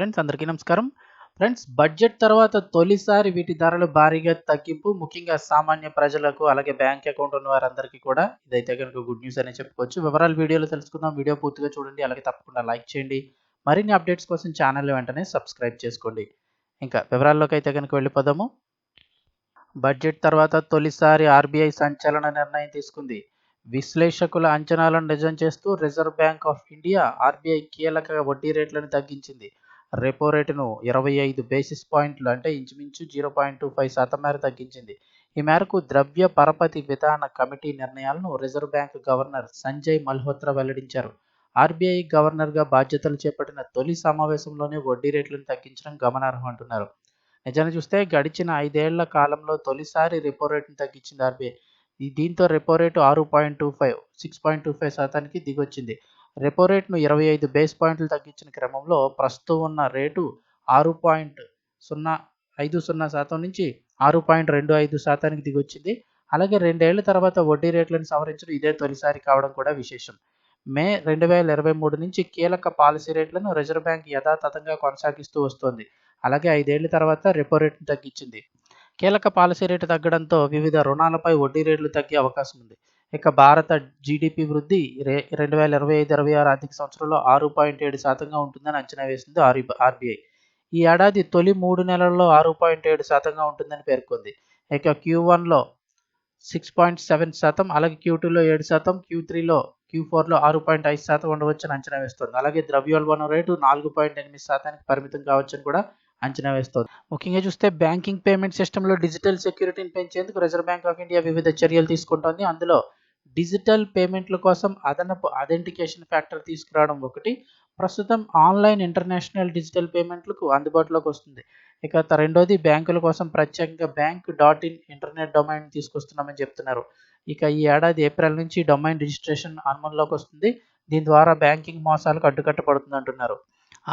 Friends, అందరికీ నమస్కారం. Friends, budget తర్వాత తొలిసారి వీటి ధరలు భారీగా తగ్గింపు. ముఖ్యంగా సామాన్య ప్రజలకు, అలాగే బ్యాంక్ అకౌంట్ ఉన్న వారందరికీ కూడా ఇదైతే గనుక గుడ్ న్యూస్ అనే చెప్పుకోవచ్చు. వివరాలు వీడియోలో తెలుసుకుందాం. వీడియో పూర్తిగా చూడండి. అలాగే తప్పకుండా లైక్ చేయండి. మరిన్ని అప్డేట్స్ కోసం ఛానల్ వెంటనే సబ్స్క్రైబ్ చేసుకోండి. ఇంకా వివరాల్లోకి అయితే గనుక వెళ్ళిపోదాము. బడ్జెట్ తర్వాత తొలిసారి ఆర్బీఐ సంచలన నిర్ణయం తీసుకుంది. విశ్లేషకుల అంచనాలను నిజం చేస్తూ reserve bank of India RBI కీలక వడ్డీ రేట్లను తగ్గించింది. రెపో రేటును 25 బేసిస్ పాయింట్లు అంటే ఇంచుమించు 0.25% మేర తగ్గించింది. ఈ మేరకు ద్రవ్య పరపతి విధాన కమిటీ నిర్ణయాలను reserve bank governor Sanjay Malhotra వెల్లడించారు. ఆర్బీఐ గవర్నర్గా బాధ్యతలు చేపట్టిన తొలి సమావేశంలోనే వడ్డీ రేట్లను తగ్గించడం గమనార్హం అంటున్నారు. నిజాన్ని చూస్తే గడిచిన 5 ఏళ్ల కాలంలో తొలిసారి రెపో రేటును తగ్గించింది ఆర్బీఐ. దీంతో రెపో రేటు 6.25% దిగొచ్చింది. రెపో రేటును 25 బేస్ పాయింట్లు తగ్గించిన క్రమంలో ప్రస్తుతం ఉన్న రేటు 6.050% నుంచి 6.25% దిగొచ్చింది. అలాగే 2 ఏళ్ల తర్వాత వడ్డీ రేట్లను సవరించడం ఇదే తొలిసారి కావడం కూడా విశేషం. మే 2023 నుంచి కీలక పాలసీ రేట్లను రిజర్వ్ బ్యాంక్ యథాతథంగా కొనసాగిస్తూ వస్తోంది. అలాగే 5 ఏళ్ల తర్వాత రెపో రేటును తగ్గించింది. కీలక పాలసీ రేటు తగ్గడంతో వివిధ రుణాలపై వడ్డీ రేట్లు తగ్గే అవకాశం ఉంది. ఇక భారత జీడీపీ వృద్ధి 2025-26 ఆర్థిక సంవత్సరంలో 6.7%గా ఉంటుందని అంచనా వేసింది ఆర్బీఐ. ఈ ఏడాది తొలి 3 నెలల్లో 6.7%గా ఉంటుందని పేర్కొంది. ఇక Q1లో 6.7%, అలాగే Q2లో 7%, Q4లో 6.5% ఉండవచ్చని అంచనా వేస్తోంది. అలాగే ద్రవ్యోల్బణం రేటు 4.8%కి పరిమితం కావచ్చని కూడా అంచనా వేస్తోంది. ముఖ్యంగా చూస్తే బ్యాంకింగ్ పేమెంట్ సిస్టంలో డిజిటల్ సెక్యూరిటీని పెంచేందుకు రిజర్వ్ బ్యాంక్ ఆఫ్ ఇండియా వివిధ చర్యలు తీసుకుంటోంది. అందులో డిజిటల్ పేమెంట్ల కోసం అదనపు అథెంటికేషన్ ఫ్యాక్టర్ తీసుకురావడం ఒకటి. ప్రస్తుతం ఆన్లైన్ ఇంటర్నేషనల్ డిజిటల్ పేమెంట్లకు అందుబాటులోకి వస్తుంది. ఇక రెండోది బ్యాంకుల కోసం ప్రత్యేకంగా bank.in ఇంటర్నెట్ డొమైన్ తీసుకొస్తున్నామని చెప్తున్నారు. ఇక ఈ ఏడాది ఏప్రిల్ నుంచి డొమైన్ రిజిస్ట్రేషన్ అమల్లోకి వస్తుంది. దీని ద్వారా బ్యాంకింగ్ మోసాలకు అడ్డుకట్టబడుతుంది అంటున్నారు.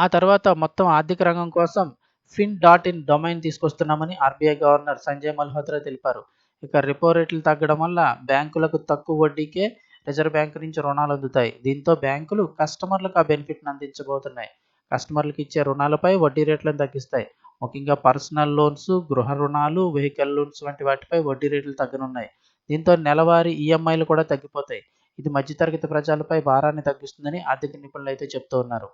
ఆ తర్వాత మొత్తం ఆర్థిక రంగం కోసం fin.in డొమైన్ తీసుకొస్తున్నామని ఆర్బీఐ గవర్నర్ సంజయ్ మల్హోత్రా తెలిపారు. ఇక రెపో రేట్లు తగ్గడం వల్ల బ్యాంకులకు తక్కువ వడ్డీకే రిజర్వ్ బ్యాంక్ నుంచి రుణాలు అందుతాయి. దీంతో బ్యాంకులు కస్టమర్లకు ఆ బెనిఫిట్ను అందించబోతున్నాయి. కస్టమర్లకు ఇచ్చే రుణాలపై వడ్డీ రేట్లను తగ్గిస్తాయి. ముఖ్యంగా పర్సనల్ లోన్స్, గృహ రుణాలు, వెహికల్ లోన్స్ వంటి వాటిపై వడ్డీ రేట్లు తగ్గనున్నాయి. దీంతో నెలవారీ ఈఎంఐలు కూడా తగ్గిపోతాయి. ఇది మధ్యతరగతి ప్రజలపై భారాన్ని తగ్గిస్తుందని ఆర్థిక నిపుణులు అయితే చెప్తూ ఉన్నారు.